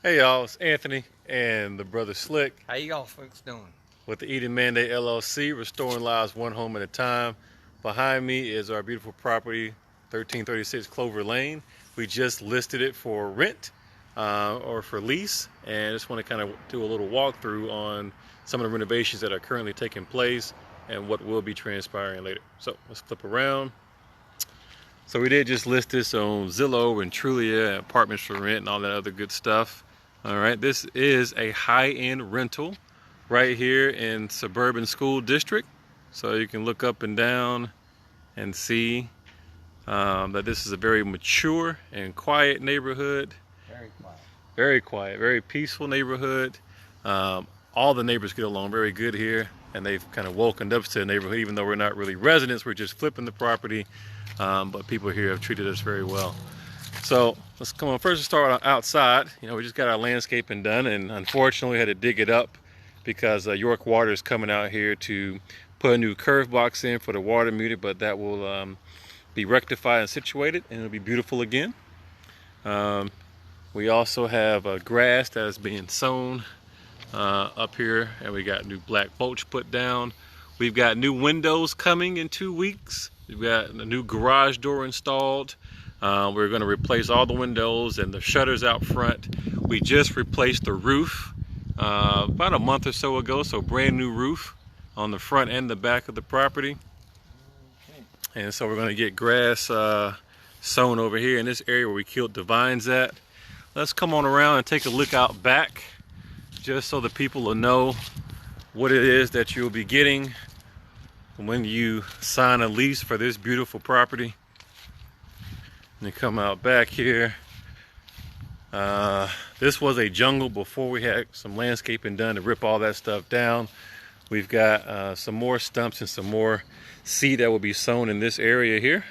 Hey y'all, it's Anthony and the brother Slick How y'all folks doing? with the Eden Mandate LLC, restoring lives one home at a time. Behind me is our beautiful property, 1336 Clover Lane. We just listed it for rent or for lease, and I just want to kind of do a little walkthrough on some of the renovations that are currently taking place and what will be transpiring later. So let's flip around. So we did just list this on Zillow and Trulia, apartments for rent and all that other good stuff. All right, this is a high-end rental right here in Suburban School District. So you can look up and down and see that this is a very mature and quiet neighborhood. Very quiet. Very quiet, very peaceful neighborhood. All the neighbors get along very good here, and they've kind of welcomed us to the neighborhood, even though we're not really residents, we're just flipping the property. But people here have treated us very well. So let's come on. First, let's start outside. You know, we just got our landscaping done, and unfortunately, we had to dig it up because York Water is coming out here to put a new curve box in for the water meter, but that will be rectified and situated, and it'll be beautiful again. We also have grass that is being sown up here, and we got new black mulch put down. We've got new windows coming in 2 weeks. We've got a new garage door installed. We're going to replace all the windows and the shutters out front. We just replaced the roof about a month or so ago, so brand new roof on the front and the back of the property. And so we're going to get grass sown over here in this area where we killed the vines at. Let's come on around and take a look out back, just so the people will know what it is that you'll be getting when you sign a lease for this beautiful property. And you come out back here. This was a jungle before we had some landscaping done to rip all that stuff down. We've got some more stumps and some more seed that will be sown in this area here.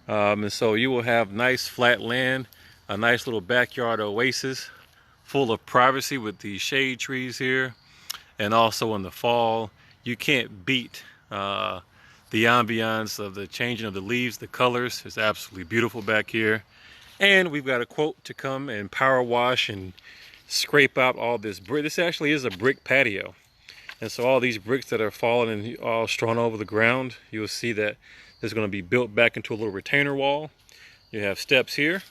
And so you will have nice flat land, a nice little backyard oasis full of privacy with these shade trees here. And also in the fall, you can't beat the ambiance of the changing of the leaves, the colors. Is absolutely beautiful back here. And we've got a quote to come and power wash and scrape out all this brick. This actually is a brick patio. And so all these bricks that are falling and all strewn over the ground, you'll see that it's going to be built back into a little retainer wall. You have steps here.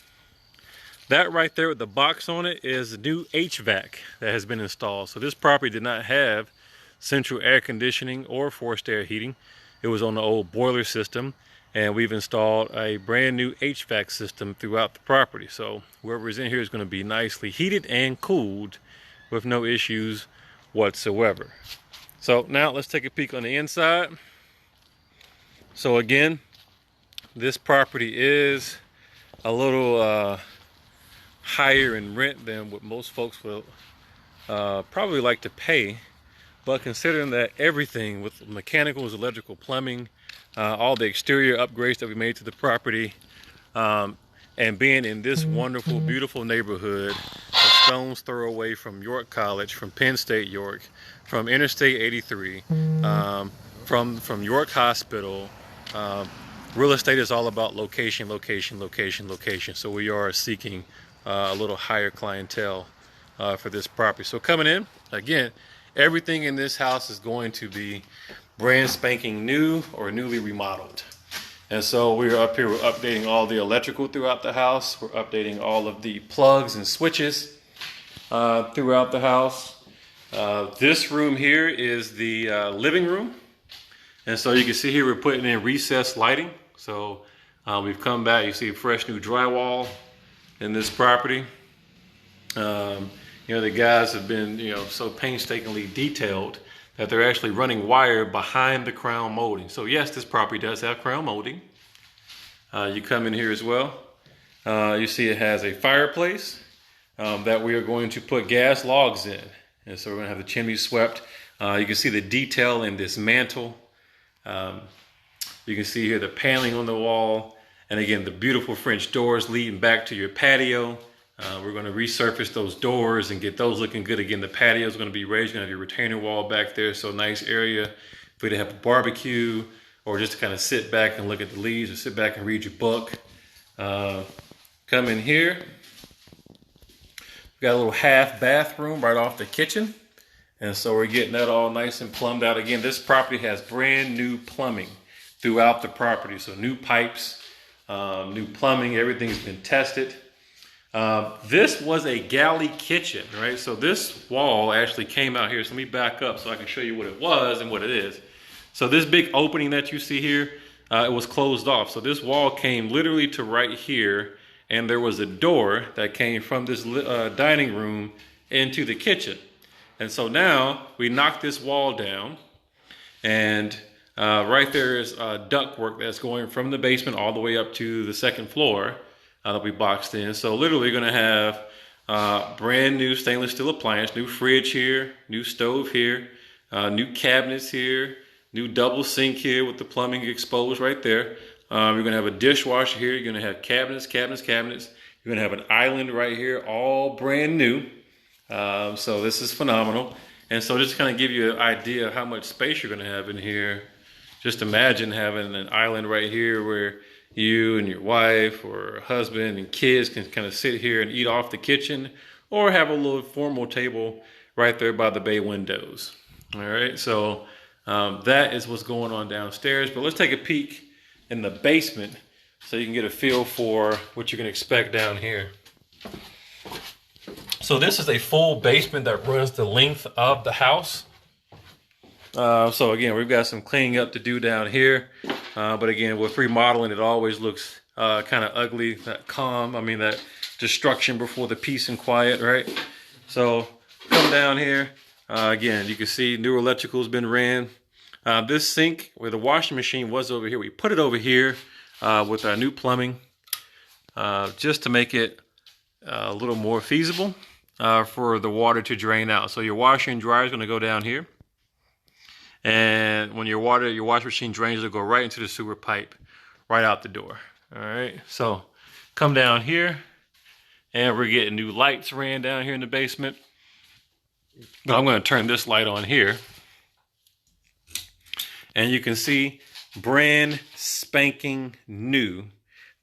That right there with the box on it is the new HVAC that has been installed. So this property did not have central air conditioning or forced air heating. It was on the old boiler system, and we've installed a brand new HVAC system throughout the property. So whoever's in here is going to be nicely heated and cooled with no issues whatsoever. So now let's take a peek on the inside. So again, this property is a little higher in rent than what most folks will probably like to pay. But considering that everything with mechanicals, electrical, plumbing, all the exterior upgrades that we made to the property, and being in this wonderful, beautiful neighborhood, a stone's throw away from York College, from Penn State York, from Interstate 83, from York Hospital, real estate is all about location, location, location, location. So we are seeking a little higher clientele for this property. So coming in, again, everything in this house is going to be brand spanking new or newly remodeled. And so we're up here, we're updating all the electrical throughout the house. We're updating all of the plugs and switches throughout the house. This room here is the living room. And so you can see here we're putting in recessed lighting. So we've come back, you see fresh new drywall in this property. You know, the guys have been, so painstakingly detailed that they're actually running wire behind the crown molding. So yes, this property does have crown molding. You come in here as well. You see it has a fireplace that we are going to put gas logs in. And so we're going to have the chimney swept. You can see the detail in this mantle. You can see here the paneling on the wall. And again, the beautiful French doors leading back to your patio. We're going to resurface those doors and get those looking good. Again, the patio is going to be raised. You're going to have your retainer wall back there. So nice area for you to have a barbecue or just to kind of sit back and look at the leaves or sit back and read your book. Come in here. We got a little half bathroom right off the kitchen. And so we're getting that all nice and plumbed out. Again, this property has brand new plumbing throughout the property. So new pipes, new plumbing, everything's been tested. This was a galley kitchen, right? So this wall actually came out here. So let me back up so I can show you what it was and what it is. So this big opening that you see here, it was closed off. So this wall came literally to right here, and there was a door that came from this dining room into the kitchen. And so now we knocked this wall down, and right there is ductwork that's going from the basement all the way up to the second floor that we boxed in. So literally going to have brand new stainless steel appliance, new fridge here, new stove here, new cabinets here, new double sink here with the plumbing exposed right there. You're going to have a dishwasher here. You're going to have cabinets. You're going to have an island right here, all brand new. So this is phenomenal. And so just to kind of give you an idea of how much space you're going to have in here, just imagine having an island right here where you and your wife or husband and kids can kind of sit here and eat off the kitchen, or have a little formal table right there by the bay windows. All right, so that is what's going on downstairs. But let's take a peek in the basement so you can get a feel for what you can expect down here. So this is a full basement that runs the length of the house. So again, we've got some cleaning up to do down here. But again, with remodeling, it always looks kind of ugly, that calm. I mean, that destruction before the peace and quiet, right? So come down here. Again, you can see new electrical has been ran. This sink where the washing machine was over here, we put it over here with our new plumbing just to make it a little more feasible for the water to drain out. So your washer and dryer is going to go down here. And when your wash machine drains, it'll go right into the sewer pipe, right out the door. All right, so come down here, and we're getting new lights ran down here in the basement. But I'm going to turn this light on here, and you can see brand spanking new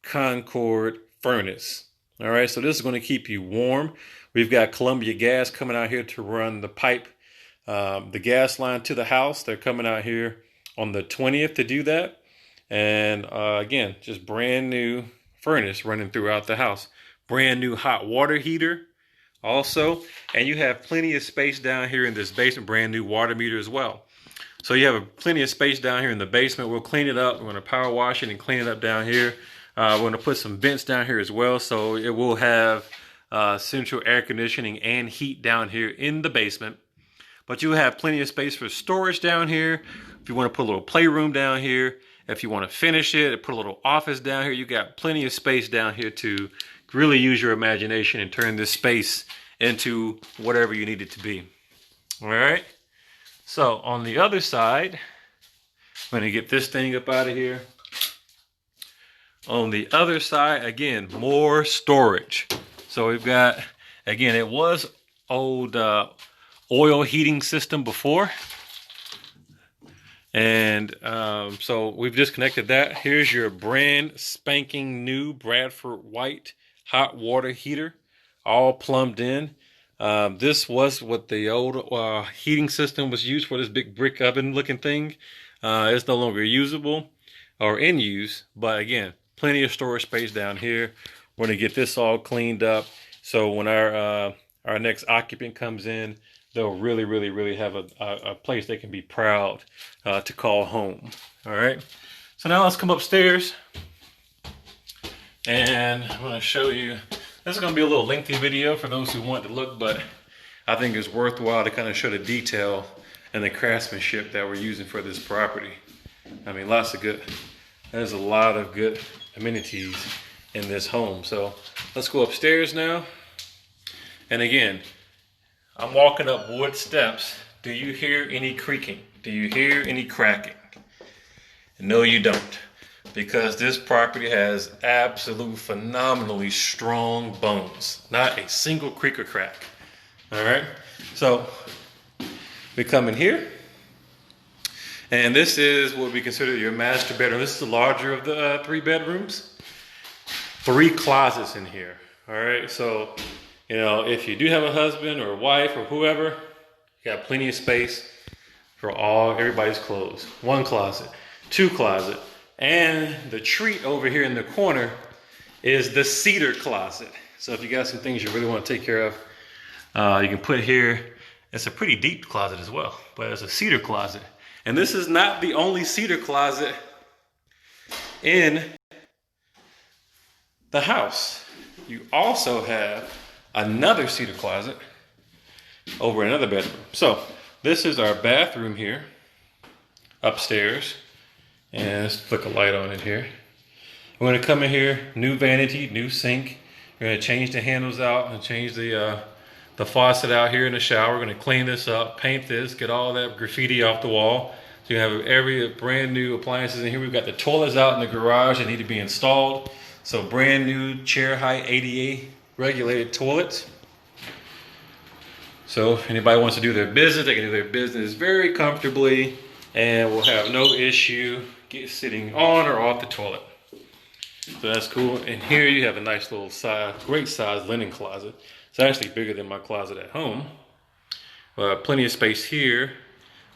Concord furnace. All right, so this is going to keep you warm. We've got Columbia Gas coming out here to run the pipe, the gas line to the house. They're coming out here on the 20th to do that. And again, just brand new furnace running throughout the house. Brand new hot water heater also. And you have plenty of space down here in this basement, brand new water meter as well. So you have plenty of space down here in the basement. We'll clean it up. We're going to power wash it and clean it up down here. We're going to put some vents down here as well. So it will have central air conditioning and heat down here in the basement. But you have plenty of space for storage down here. If you want to put a little playroom down here, if you want to finish it, put a little office down here, you got plenty of space down here to really use your imagination and turn this space into whatever you need it to be. All right. So on the other side, I'm going to get this thing up out of here. On the other side, again, more storage. So we've got, again, it was old oil heating system before. And so we've disconnected that. Here's your brand spanking new Bradford white hot water heater, all plumbed in. This was what the old heating system was used for, this big brick oven looking thing. It's no longer usable or in use, but again, plenty of storage space down here. We're going to get this all cleaned up. So when our next occupant comes in, they'll really have a place they can be proud to call home. All right. So now let's come upstairs, and I'm going to show you. This is going to be a little lengthy video for those who want to look, but I think it's worthwhile to kind of show the detail and the craftsmanship that we're using for this property. I mean, there's a lot of good amenities in this home. So let's go upstairs now. And again, I'm walking up wood steps. Do you hear any creaking? Do you hear any cracking? No, you don't, because this property has absolute phenomenally strong bones. Not a single creak or crack. All right, so we come in here, and this is what we consider your master bedroom. This is the larger of the 3 bedrooms. 3 closets in here. All right, so you know, if you do have a husband or a wife or whoever, you got plenty of space for everybody's clothes. One closet, two closet, and the treat over here in the corner is the cedar closet. So if you got some things you really want to take care of, you can put here. It's a pretty deep closet as well, but it's a cedar closet. And this is not the only cedar closet in the house. You also have another cedar closet over another bedroom. So this is our bathroom here, upstairs. And let's flick a light on it here. We're gonna come in here, new vanity, new sink. We're gonna change the handles out and change the faucet out here in the shower. We're gonna clean this up, paint this, get all that graffiti off the wall. So you have every brand new appliances in here. We've got the toilets out in the garage that need to be installed. So brand new chair height ADA regulated toilets. So if anybody wants to do their business, they can do their business very comfortably and will have no issue sitting on or off the toilet. So that's cool. And here you have a nice little great size linen closet. It's actually bigger than my closet at home. Plenty of space here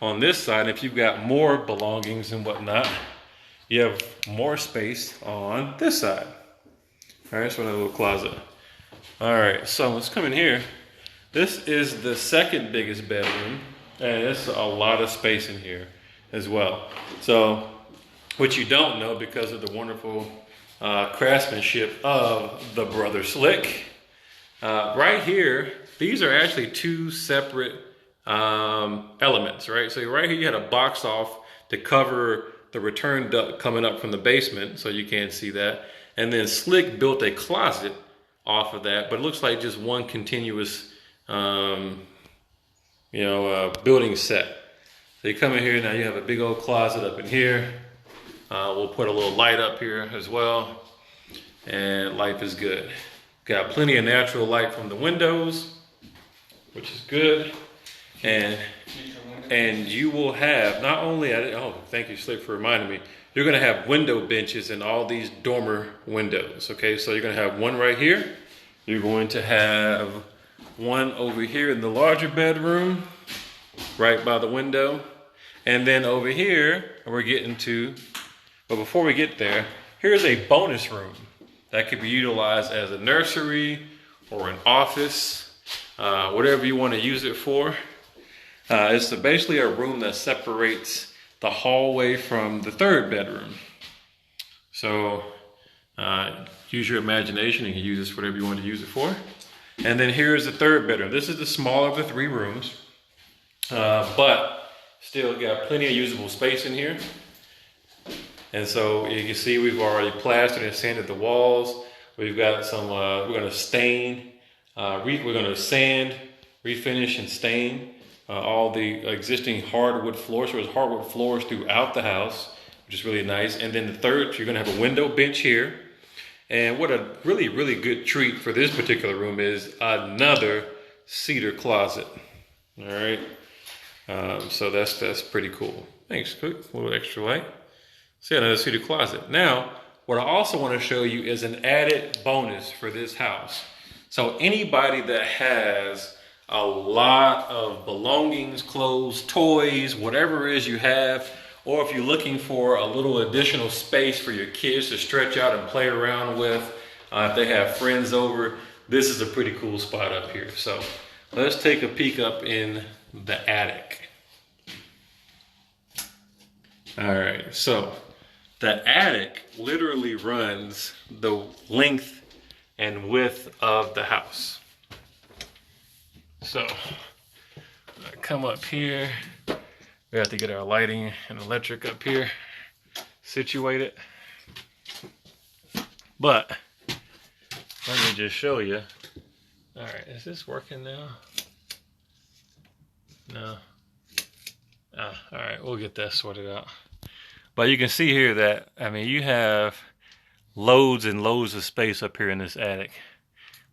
on this side. If you've got more belongings and whatnot, you have more space on this side. All right, so another little closet. All right, so let's come in here. This is the second biggest bedroom, and it's a lot of space in here as well. So what you don't know, because of the wonderful craftsmanship of the Brother Slick, right here, these are actually two separate elements, right? So right here you had a box off to cover the return duct coming up from the basement, so you can't see that. And then Slick built a closet off of that, but it looks like just one continuous building set. So you come in here, now you have a big old closet up in here. We'll put a little light up here as well, and life is good. Got plenty of natural light from the windows, which is good. And you will have not only, thank you Slick for reminding me, you're gonna have window benches in all these dormer windows, okay? So you're gonna have one right here. You're going to have one over here in the larger bedroom, right by the window. And then over here, we're getting to, but before we get there, here's a bonus room that could be utilized as a nursery or an office, whatever you want to use it for. It's basically a room that separates the hallway from the third bedroom. So use your imagination. You can use this for whatever you want to use it for. And then here's the third bedroom. This is the smaller of the three rooms, but still got plenty of usable space in here. And so you can see we've already plastered and sanded the walls. We've got some, we're going to stain, we're going to sand, refinish, and stain all the existing hardwood floors. So there's hardwood floors throughout the house, which is really nice. And then the third, you're going to have a window bench here. And what a really, really good treat for this particular room is another cedar closet. All right. So that's pretty cool. Thanks, Cook. A little extra light. See, another cedar closet. Now, what I also want to show you is an added bonus for this house. So anybody that has a lot of belongings, clothes, toys, whatever it is you have, or if you're looking for a little additional space for your kids to stretch out and play around with, if they have friends over, this is a pretty cool spot up here. So let's take a peek up in the attic. All right, so the attic literally runs the length and width of the house. So I come up here. We have to get our lighting and electric up here situated. But let me just show you. All right, is this working now? No. All right, we'll get that sorted out. But you can see here that, I mean, you have loads and loads of space up here in this attic.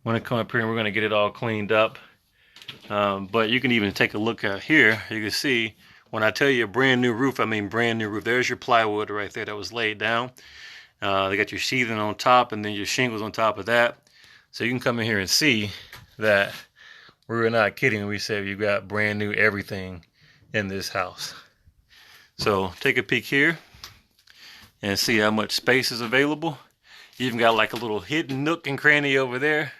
I'm gonna come up here and we're gonna get it all cleaned up. But you can even take a look out here. You can see when I tell you a brand new roof, I mean brand new roof. There's your plywood right there that was laid down. They got your sheathing on top and then your shingles on top of that. So you can come in here and see that we were not kidding when we said you got brand new everything in this house. So take a peek here and see how much space is available. You even got like a little hidden nook and cranny over there.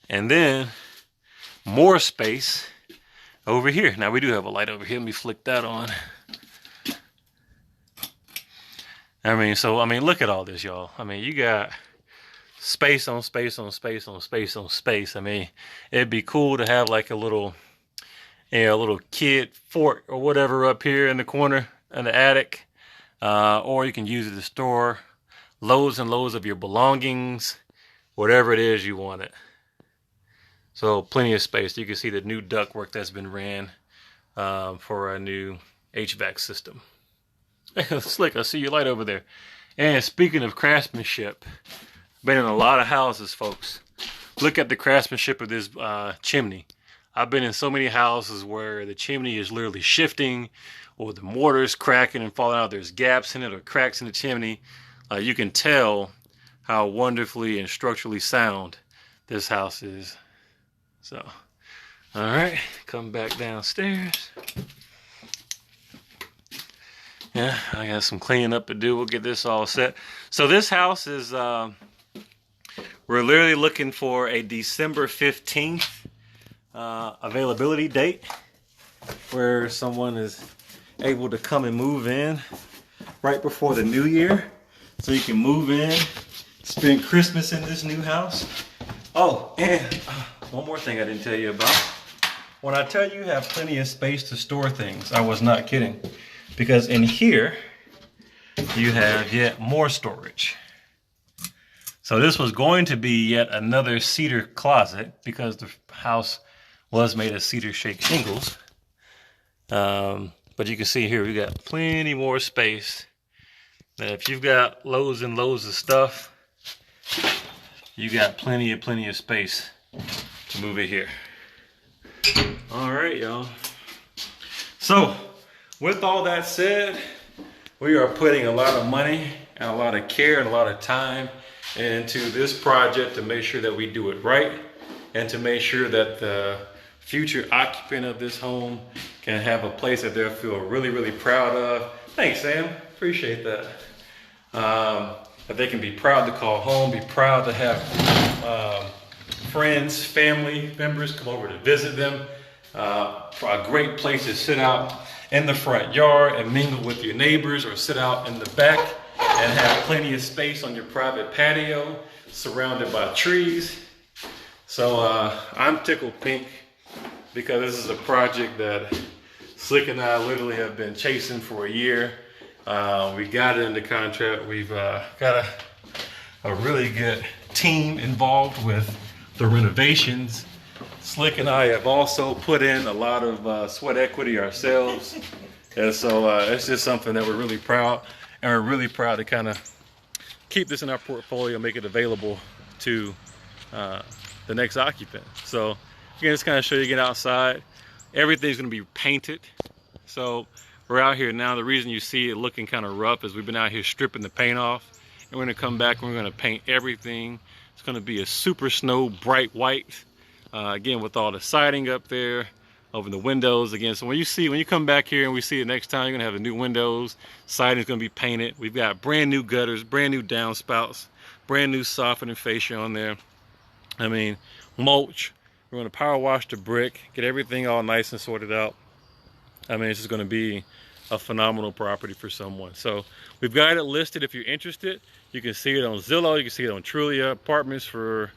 And then more space over here. Now we do have a light over here. Let me flick that on. I mean, look at all this, y'all. I mean, you got space on space on space on space on space. I mean, it'd be cool to have like a little, a little kid fort or whatever up here in the corner in the attic. Or you can use it to store loads and loads of your belongings, whatever it is you want it. So plenty of space. You can see the new ductwork that's been ran for our new HVAC system. Slick, I see your light over there. And speaking of craftsmanship, been in a lot of houses, folks. Look at the craftsmanship of this chimney. I've been in so many houses where the chimney is literally shifting, or the mortar is cracking and falling out. There's gaps in it or cracks in the chimney. You can tell how wonderfully and structurally sound this house is. So, all right, come back downstairs. Yeah, I got some cleaning up to do. We'll get this all set. So this house is, we're literally looking for a December 15th availability date where someone is able to come and move in right before the new year. So you can move in, spend Christmas in this new house. Oh, and one more thing I didn't tell you about. When I tell you have plenty of space to store things, I was not kidding. Because in here, you have yet more storage. So this was going to be yet another cedar closet because the house was made of cedar shake shingles. But you can see here, we got plenty more space. Now, if you've got loads and loads of stuff, you got plenty of space to move it here. All right, y'all. So, with all that said, we are putting a lot of money and a lot of care and a lot of time into this project to make sure that we do it right and to make sure that the future occupant of this home can have a place that they'll feel really proud of. Thanks, Sam. Appreciate that. That they can be proud to call home, be proud to have friends, family members come over to visit them. For a great place to sit out in the front yard and mingle with your neighbors, or sit out in the back and have plenty of space on your private patio surrounded by trees. So I'm tickled pink because this is a project that Slick and I literally have been chasing for a year. We got it into contract. We've got a really good team involved with the renovations. Slick and I have also put in a lot of sweat equity ourselves. And so it's just something that we're really proud, and we're really proud to kind of keep this in our portfolio, make it available to the next occupant. So again, just kind of show you, get outside. Everything's going to be painted. So we're out here now. The reason you see it looking kind of rough is we've been out here stripping the paint off, and we're going to come back and we're going to paint everything. It's going to be a super snow bright white. Again, with all the siding up there over the windows again. So when you come back here and we see it next time, you're gonna have the new windows, siding's gonna be painted. We've got brand new gutters, brand new downspouts, brand new soffit and fascia on there. I mean, mulch. We're gonna power wash the brick, get everything all nice and sorted out. I mean, it's just gonna be a phenomenal property for someone. So we've got it listed. If you're interested, you can see it on Zillow, you can see it on Trulia, apartments for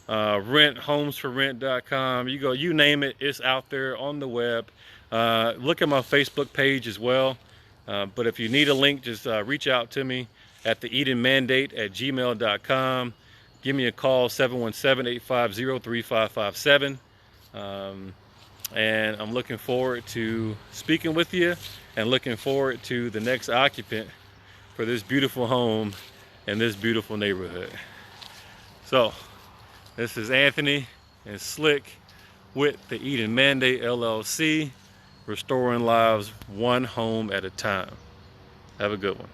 rent, homesforrent.com. You go, you name it, it's out there on the web. Look at my Facebook page as well. But if you need a link, just reach out to me at theedenmandate@gmail.com. Give me a call, 717-850-3557. And I'm looking forward to speaking with you and looking forward to the next occupant for this beautiful home in this beautiful neighborhood. So this is Anthony and Slick with the Eden Mandate LLC, restoring lives one home at a time. Have a good one.